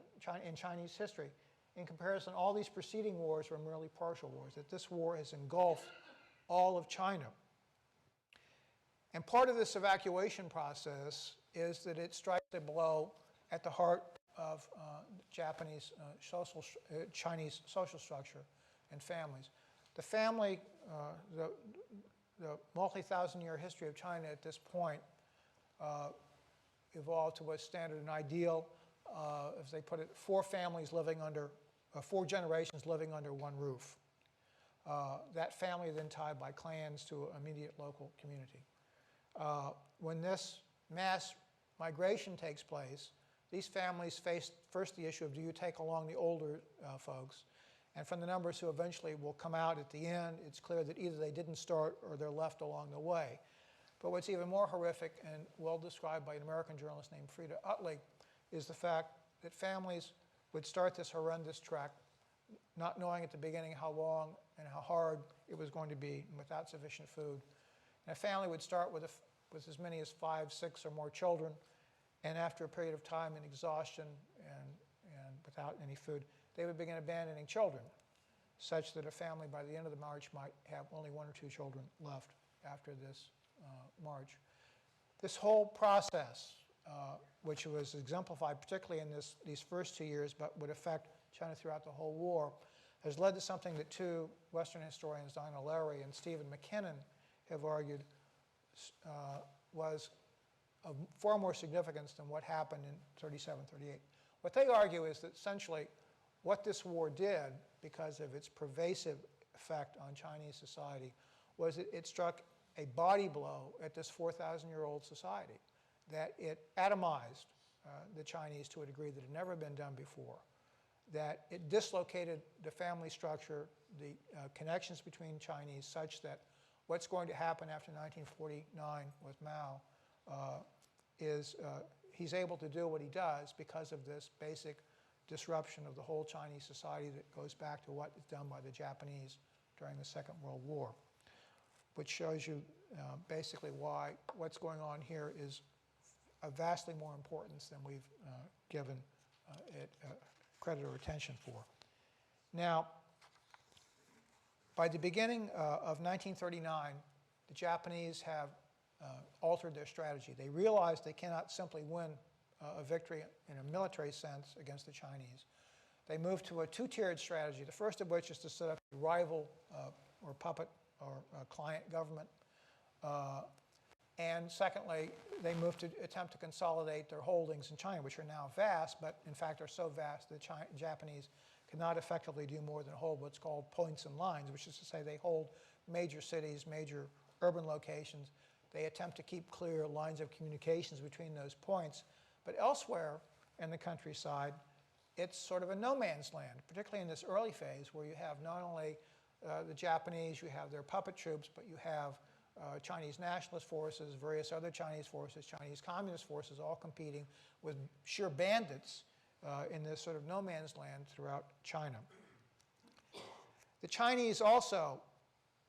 in Chinese history. In comparison, all these preceding wars were merely partial wars, that this war has engulfed all of China. And part of this evacuation process is that it strikes a blow at the heart of Chinese social structure and families. The family, the multi-thousand-year history of China at this point evolved to what's standard and ideal, as they put it, four generations living under one roof. That family then tied by clans to an immediate local community. When this mass migration takes place, these families face first the issue of do you take along the older folks? And from the numbers who eventually will come out at the end, it's clear that either they didn't start or they're left along the way. But what's even more horrific and well described by an American journalist named Frida Utley is the fact that families would start this horrendous trek not knowing at the beginning how long and how hard it was going to be and without sufficient food. And a family would start with as many as 5, 6 or more children, and after a period of time in exhaustion and without any food, they would begin abandoning children, such that a family by the end of the march might have only 1 or 2 children left after this march. This whole process, which was exemplified particularly in these first 2 years, but would affect China throughout the whole war, has led to something that 2 Western historians, Dinah Larry and Stephen McKinnon, have argued was of far more significance than what happened in 37, 38. What they argue is that essentially what this war did, because of its pervasive effect on Chinese society, was it struck a body blow at this 4,000-year-old society, that it atomized the Chinese to a degree that had never been done before, that it dislocated the family structure, the connections between Chinese, such that what's going to happen after 1949 with Mao is he's able to do what he does because of this basic disruption of the whole Chinese society that goes back to what is done by the Japanese during the Second World War, which shows you basically why what's going on here is of vastly more importance than we've given it credit or attention for. Now, by the beginning of 1939, the Japanese have altered their strategy. They realize they cannot simply win a victory in a military sense against the Chinese. They move to a 2-tiered strategy, the first of which is to set up a rival or puppet or client government. And secondly, they move to attempt to consolidate their holdings in China, which are now vast, but in fact are so vast that the Japanese cannot effectively do more than hold what's called points and lines, which is to say they hold major cities, major urban locations. They attempt to keep clear lines of communications between those points. But elsewhere in the countryside, it's sort of a no man's land, particularly in this early phase where you have not only the Japanese, you have their puppet troops, but you have Chinese nationalist forces, various other Chinese forces, Chinese communist forces, all competing with sheer bandits in this sort of no man's land throughout China. The Chinese also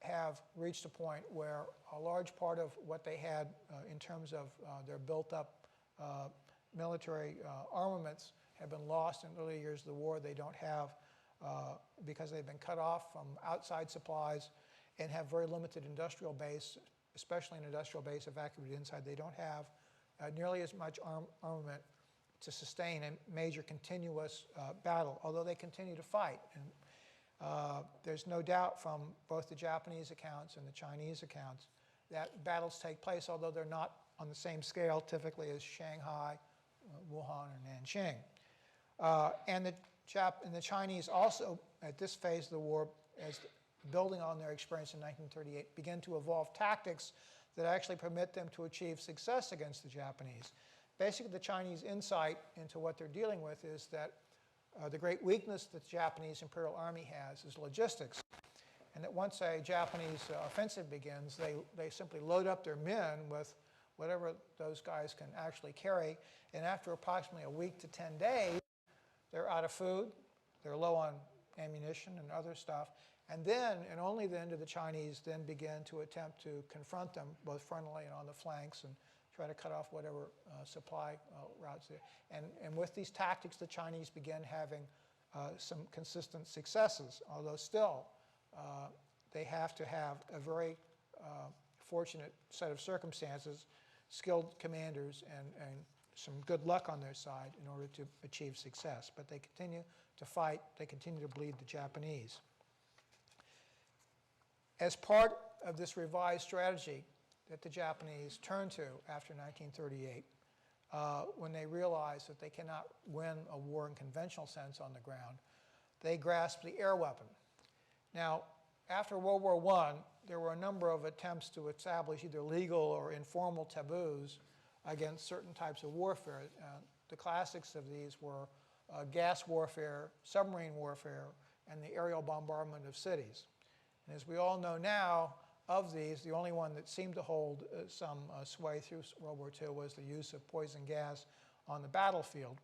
have reached a point where a large part of what they had in terms of their built-up military armaments have been lost in early years of the war. They don't have, because they've been cut off from outside supplies and have very limited industrial base, especially an industrial base evacuated inside. They don't have nearly as much armament to sustain a major continuous battle, although they continue to fight. And there's no doubt from both the Japanese accounts and the Chinese accounts that battles take place, although they're not on the same scale typically as Shanghai, Wuhan, or Nanjing. And the Chinese also, at this phase of the war, as building on their experience in 1938, begin to evolve tactics that actually permit them to achieve success against the Japanese. Basically, the Chinese insight into what they're dealing with is that the great weakness that the Japanese Imperial Army has is logistics. And that once a Japanese offensive begins, they simply load up their men with whatever those guys can actually carry. And after approximately a week to 10 days, they're out of food, they're low on ammunition and other stuff. And then, and only then, do the Chinese then begin to attempt to confront them both frontally and on the flanks and try to cut off whatever supply routes there. And with these tactics, the Chinese began having some consistent successes, although still they have to have a very fortunate set of circumstances, skilled commanders, and some good luck on their side in order to achieve success. But they continue to fight, they continue to bleed the Japanese. As part of this revised strategy that the Japanese turned to after 1938, when they realized that they cannot win a war in conventional sense on the ground, they grasped the air weapon. Now, after World War I, there were a number of attempts to establish either legal or informal taboos against certain types of warfare. The classics of these were gas warfare, submarine warfare, and the aerial bombardment of cities. And as we all know now, of these, the only one that seemed to hold some sway through World War II was the use of poison gas on the battlefield,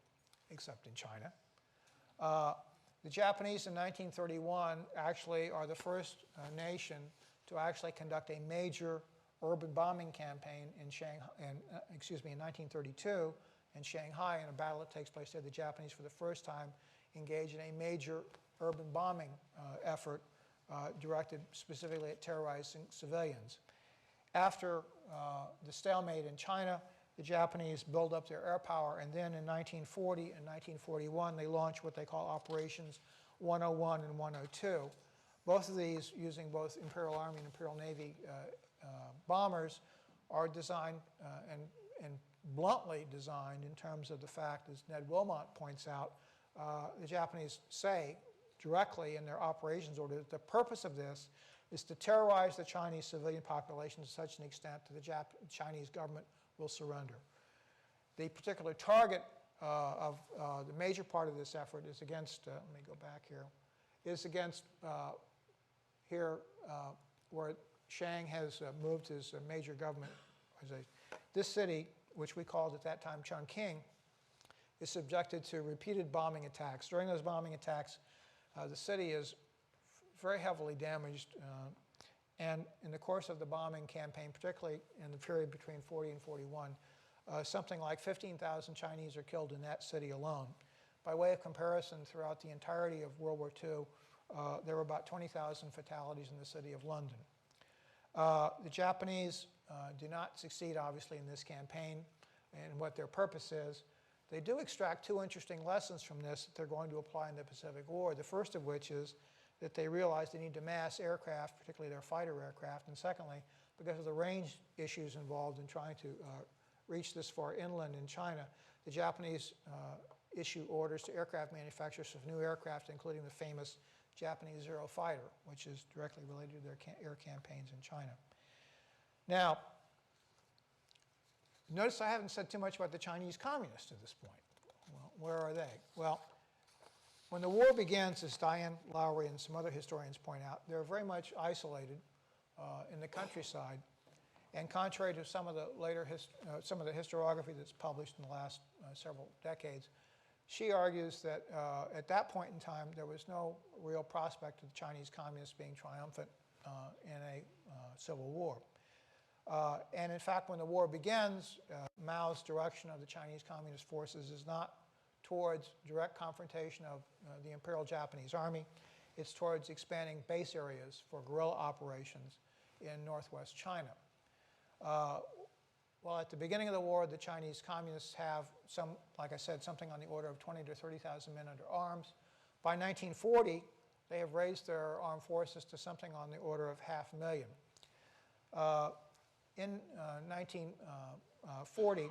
except in China. The Japanese in 1931 actually are the first nation to actually conduct a major urban bombing campaign in Shanghai, in 1932 in Shanghai, in a battle that takes place there. The Japanese, for the first time, engage in a major urban bombing effort directed specifically at terrorizing civilians. After the stalemate in China, the Japanese build up their air power, and then in 1940 and 1941, they launch what they call Operations 101 and 102. Both of these, using both Imperial Army and Imperial Navy bombers, are designed and bluntly designed in terms of the fact, as Ned Wilmot points out, the Japanese say directly in their operations order that the purpose of this is to terrorize the Chinese civilian population to such an extent that the Chinese government will surrender. The particular target of the major part of this effort is against, let me go back here, is against here where Shang has moved his major government. This city, which we called at that time Chongqing, is subjected to repeated bombing attacks. During those bombing attacks, the city is very heavily damaged, and in the course of the bombing campaign, particularly in the period between 40 and 41, something like 15,000 Chinese are killed in that city alone. By way of comparison, throughout the entirety of World War II, there were about 20,000 fatalities in the city of London. The Japanese do not succeed, obviously, in this campaign and what their purpose is. They do extract two interesting lessons from this that they're going to apply in the Pacific War, the first of which is that they realize they need to mass aircraft, particularly their fighter aircraft, and secondly, because of the range issues involved in trying to reach this far inland in China, the Japanese issue orders to aircraft manufacturers of new aircraft, including the famous Japanese Zero fighter, which is directly related to their air campaigns in China. Now, notice I haven't said too much about the Chinese communists at this point. Well, where are they? Well, when the war begins, as Diane Lowry and some other historians point out, they're very much isolated in the countryside. And contrary to some of the later some of the historiography that's published in the last several decades, She argues that at that point in time, there was no real prospect of the Chinese communists being triumphant in a civil war. And in fact, when the war begins, Mao's direction of the Chinese Communist forces is not towards direct confrontation of the Imperial Japanese Army. It's towards expanding base areas for guerrilla operations in northwest China. Well, at the beginning of the war, the Chinese Communists have like I said, something on the order of 20 to 30,000 men under arms. By 1940, they have raised their armed forces to something on the order of 500,000. In 1940,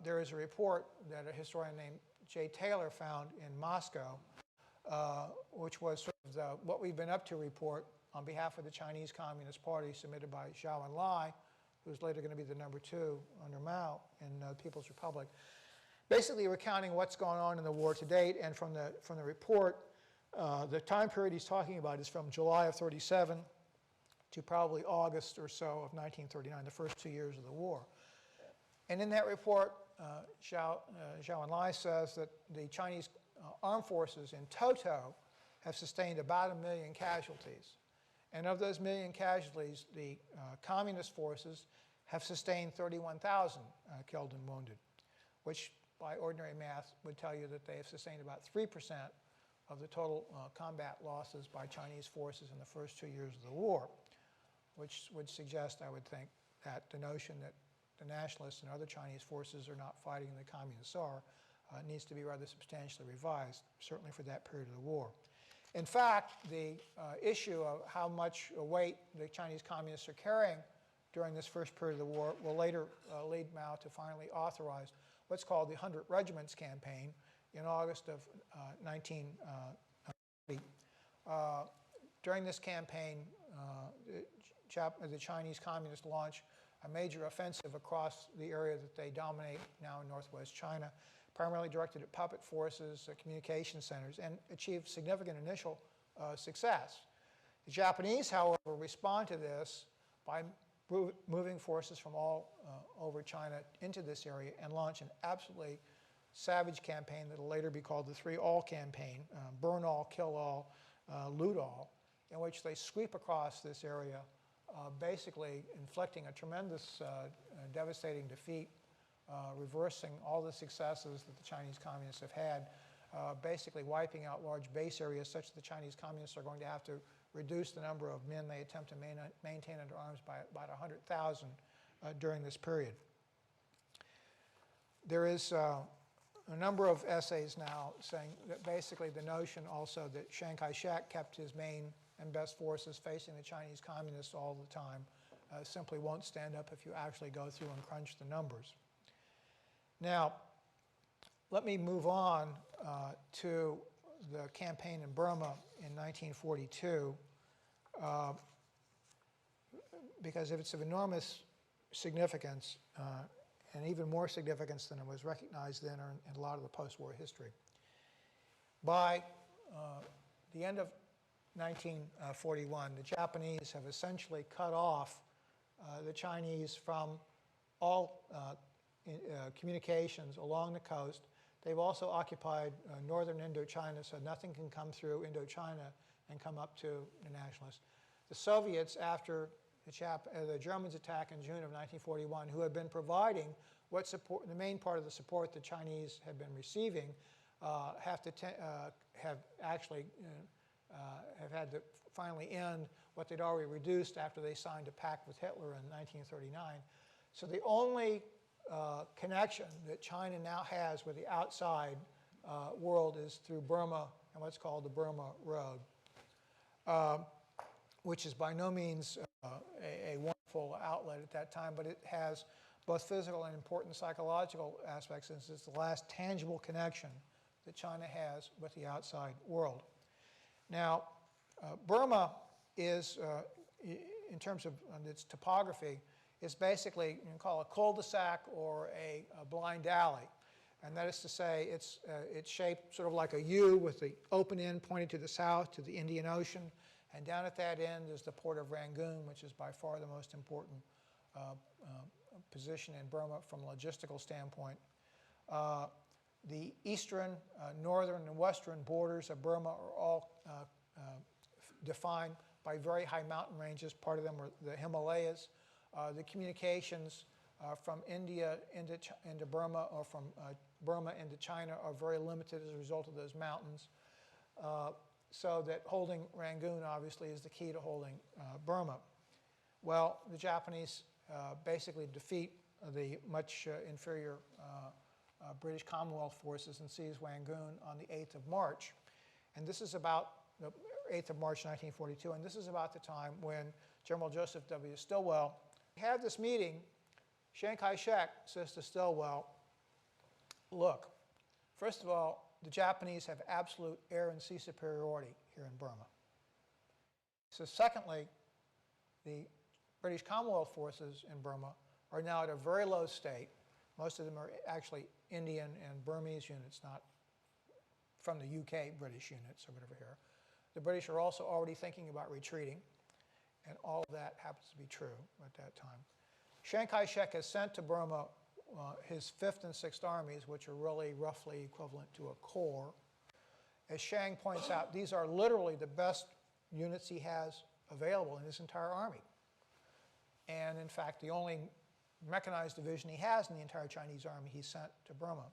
there is a report that a historian named J. Taylor found in Moscow, which was sort of what we've been up to report on behalf of the Chinese Communist Party, submitted by Zhou Enlai, who's later going to be the #2 under Mao in the People's Republic, basically recounting what's going on in the war to date. And from the report, the time period he's talking about is from July of 37 to probably August or so of 1939, the first 2 years of the war. And in that report, Zhou Enlai says that the Chinese armed forces in toto have sustained about 1 million casualties. And of those 1 million casualties, the communist forces have sustained 31,000 killed and wounded, which by ordinary math would tell you that they have sustained about 3% of the total combat losses by Chinese forces in the first 2 years of the war, which would suggest, I would think, that the notion that the nationalists and other Chinese forces are not fighting the communists are needs to be rather substantially revised, certainly for that period of the war. In fact, the issue of how much weight the Chinese communists are carrying during this first period of the war will later lead Mao to finally authorize what's called the 100 Regiments Campaign in August of 1940. During this campaign, the Chinese communists launch a major offensive across the area that they dominate now in northwest China, primarily directed at puppet forces, communication centers, and achieve significant initial success. The Japanese, however, respond to this by moving forces from all over China into this area and launch an absolutely savage campaign that will later be called the 3-all campaign, burn all, kill all, loot all, in which they sweep across this area, basically inflicting a tremendous devastating defeat, reversing all the successes that the Chinese communists have had, basically wiping out large base areas such that the Chinese communists are going to have to reduce the number of men they attempt to maintain under arms by about 100,000 during this period. There is a number of essays now saying that basically the notion also that Chiang Kai-shek kept his main and best forces facing the Chinese communists all the time simply won't stand up if you actually go through and crunch the numbers. Now, let me move on to the campaign in Burma in 1942, because it's of enormous significance, and even more significance than it was recognized then or in a lot of the post-war history. By the end of 1941, the Japanese have essentially cut off the Chinese from all communications along the coast. They've also occupied northern Indochina, so nothing can come through Indochina and come up to the nationalists. The Soviets, after the Germans' attack in June of 1941, who had been providing what support, the main part of the support the Chinese had been receiving, have had to finally end what they'd already reduced after they signed a pact with Hitler in 1939. So the only connection that China now has with the outside world is through Burma and what's called the Burma Road, which is by no means a wonderful outlet at that time, but it has both physical and important psychological aspects, since it's the last tangible connection that China has with the outside world. Now, Burma is, in terms of its topography, is basically, you can call it a cul-de-sac or a blind alley. And that is to say, it's shaped sort of like a U with the open end pointing to the south to the Indian Ocean. And down at that end is the port of Rangoon, which is by far the most important position in Burma from a logistical standpoint. The eastern, northern, and western borders of Burma are all defined by very high mountain ranges. Part of them are the Himalayas. The communications from India into Burma, or from Burma into China, are very limited as a result of those mountains. So that holding Rangoon, obviously, is the key to holding Burma. Well, the Japanese basically defeat the much inferior British Commonwealth forces and seize Rangoon on the 8th of March. And this is about the 8th of March 1942, and this is about the time when General Joseph W. Stilwell had this meeting. Chiang Kai-shek says to Stilwell, look, first of all, the Japanese have absolute air and sea superiority here in Burma. So secondly, the British Commonwealth forces in Burma are now at a very low state. Most of them are actually Indian and Burmese units, not from the UK British units or whatever here. The British are also already thinking about retreating, and all of that happens to be true at that time. Chiang Kai-shek has sent to Burma his 5th and 6th armies, which are really roughly equivalent to a corps. As Shang points out, these are literally the best units he has available in his entire army. And in fact, the only mechanized division he has in the entire Chinese army he sent to Burma.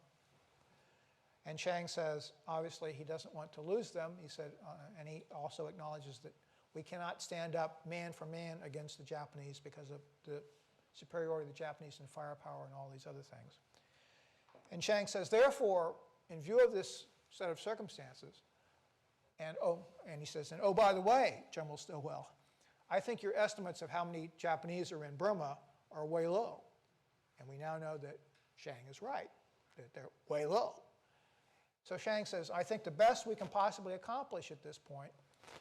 And Shang says, obviously, he doesn't want to lose them. He said, and he also acknowledges that we cannot stand up man for man against the Japanese because of the superiority of the Japanese in firepower and all these other things. And Shang says, therefore, in view of this set of circumstances, and he says, and oh, by the way, General Stilwell, I think your estimates of how many Japanese are in Burma are way low. And we now know that Shang is right, that they're way low. So Shang says, I think the best we can possibly accomplish at this point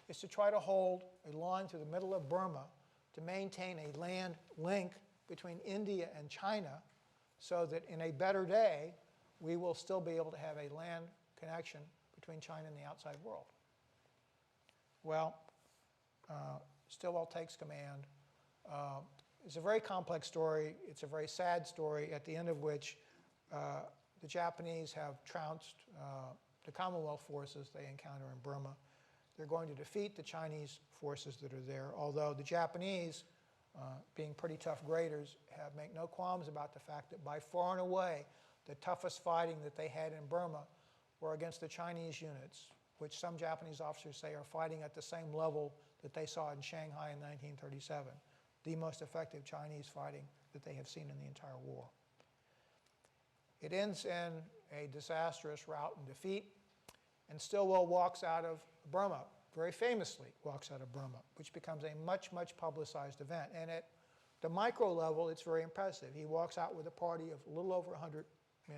is to try to hold a line through the middle of Burma to maintain a land link between India and China, so that in a better day, we will still be able to have a land connection between China and the outside world. Well, Stilwell takes command. It's a very complex story. It's a very sad story, at the end of which the Japanese have trounced the Commonwealth forces they encounter in Burma. They're going to defeat the Chinese forces that are there, although the Japanese, being pretty tough graders, make no qualms about the fact that by far and away the toughest fighting that they had in Burma were against the Chinese units, which some Japanese officers say are fighting at the same level that they saw in Shanghai in 1937, the most effective Chinese fighting that they have seen in the entire war. It ends in a disastrous rout and defeat, and Stilwell walks out of Burma, very famously walks out of Burma, which becomes a much, much publicized event. And at the micro level, it's very impressive. He walks out with a party of a little over 100 men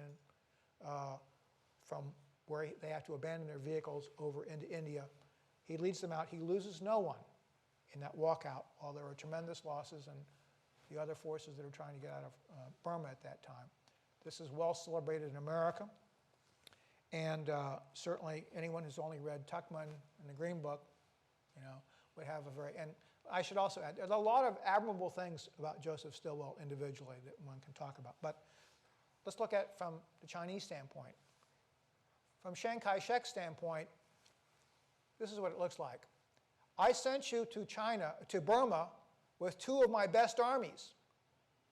from where they have to abandon their vehicles over into India. He leads them out. He loses no one in that walkout, while there are tremendous losses and the other forces that are trying to get out of Burma at that time. This is well celebrated in America. And certainly anyone who's only read Tuckman and the Green Book, would have a very, and I should also add, there's a lot of admirable things about Joseph Stilwell individually that one can talk about. But let's look at it from the Chinese standpoint. From Chiang Kai-shek's standpoint, this is what it looks like. I sent you to Burma with 2 of my best armies,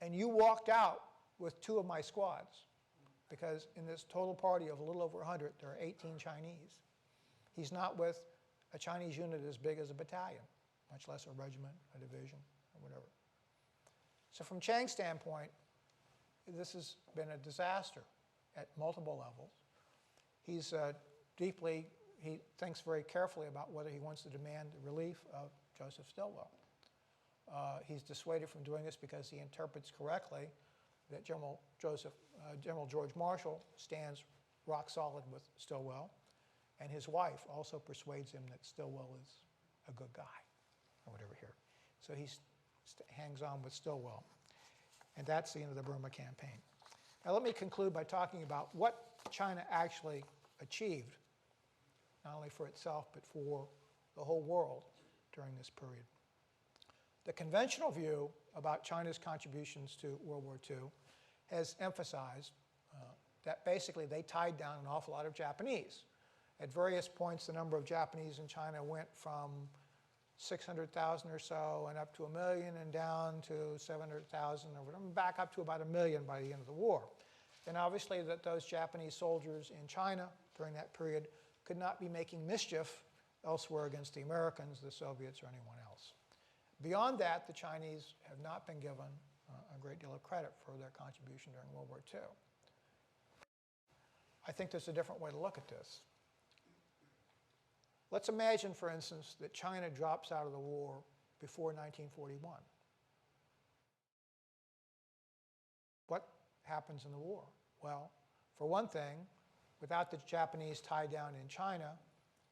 and you walked out with 2 of my squads, because in this total party of a little over 100, there are 18 Chinese. He's not with a Chinese unit as big as a battalion, much less a regiment, a division, or whatever. So from Chiang's standpoint, this has been a disaster at multiple levels. He's he thinks very carefully about whether he wants to demand the relief of Joseph Stilwell. He's dissuaded from doing this because he interprets correctly that General George Marshall stands rock solid with Stilwell, and his wife also persuades him that Stilwell is a good guy, or whatever here. So he hangs on with Stilwell. And that's the end of the Burma campaign. Now let me conclude by talking about what China actually achieved, not only for itself, but for the whole world during this period. The conventional view about China's contributions to World War II has emphasized that basically they tied down an awful lot of Japanese. At various points, the number of Japanese in China went from 600,000 or so and up to 1 million and down to 700,000 or back up to about 1 million by the end of the war. And obviously that those Japanese soldiers in China during that period could not be making mischief elsewhere against the Americans, the Soviets, or anyone else. Beyond that, the Chinese have not been given a great deal of credit for their contribution during World War II. I think there's a different way to look at this. Let's imagine, for instance, that China drops out of the war before 1941. What happens in the war? Well, for one thing, without the Japanese tied down in China,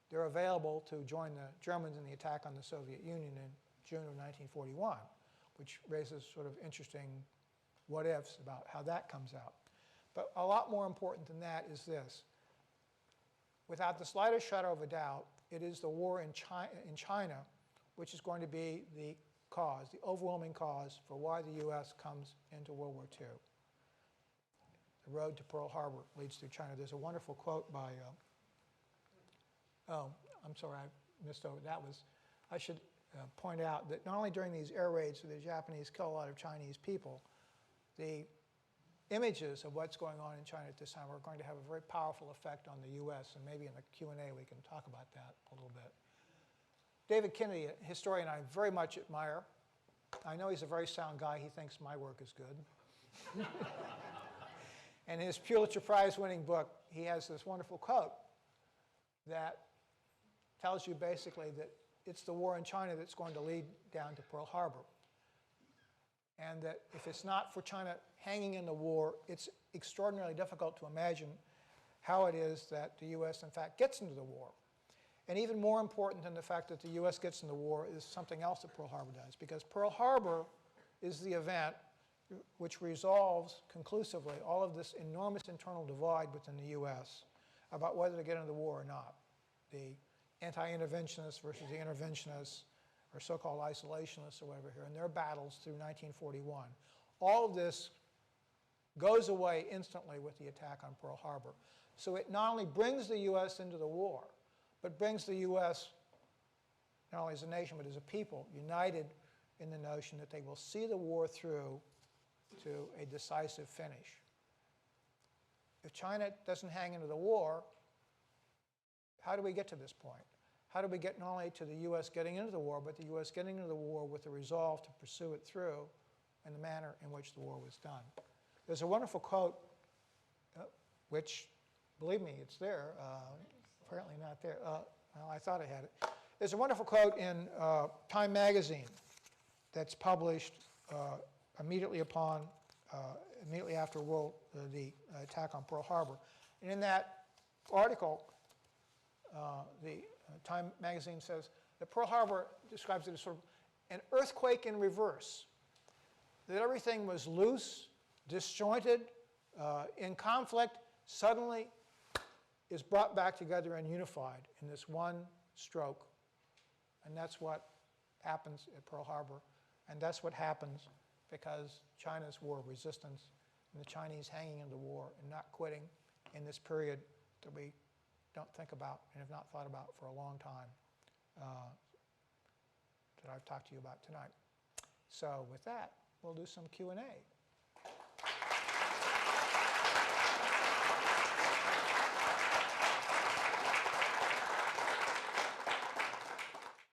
they're available to join the Germans in the attack on the Soviet Union in June of 1941, which raises sort of interesting what-ifs about how that comes out. But a lot more important than that is this. Without the slightest shadow of a doubt, it is the war in China which is going to be the cause, the overwhelming cause for why the U.S. comes into World War II. The road to Pearl Harbor leads through China. There's a wonderful quote by, oh, I'm sorry, I missed over. I should point out that not only during these air raids did the Japanese kill a lot of Chinese people, the images of what's going on in China at this time are going to have a very powerful effect on the U.S., and maybe in the Q&A we can talk about that a little bit. David Kennedy, a historian I very much admire. I know he's a very sound guy. He thinks my work is good. And in his Pulitzer Prize-winning book, he has this wonderful quote that tells you basically that it's the war in China that's going to lead down to Pearl Harbor. And that if it's not for China hanging in the war, it's extraordinarily difficult to imagine how it is that the U.S. in fact gets into the war. And even more important than the fact that the U.S. gets in the war is something else that Pearl Harbor does, because Pearl Harbor is the event which resolves conclusively all of this enormous internal divide within the U.S. about whether to get into the war or not. The anti-interventionists versus the interventionists, or so-called isolationists or whatever here, and their battles through 1941. All of this goes away instantly with the attack on Pearl Harbor. So it not only brings the U.S. into the war, but brings the U.S. not only as a nation, but as a people, united in the notion that they will see the war through to a decisive finish. If China doesn't hang into the war, how do we get to this point? How do we get not only to the U.S. getting into the war, but the U.S. getting into the war with the resolve to pursue it through in the manner in which the war was done? There's a wonderful quote, which, believe me, it's there. Apparently not there. Well, I thought I had it. There's a wonderful quote in Time magazine that's published immediately after the attack on Pearl Harbor. And in that article, the Time magazine says that Pearl Harbor describes it as sort of an earthquake in reverse, that everything was loose, disjointed, in conflict, suddenly is brought back together and unified in this one stroke. And that's what happens at Pearl Harbor, and that's what happens because China's war of resistance and the Chinese hanging in the war and not quitting in this period that we don't think about and have not thought about for a long time that I've talked to you about tonight. So with that, we'll do some Q&A.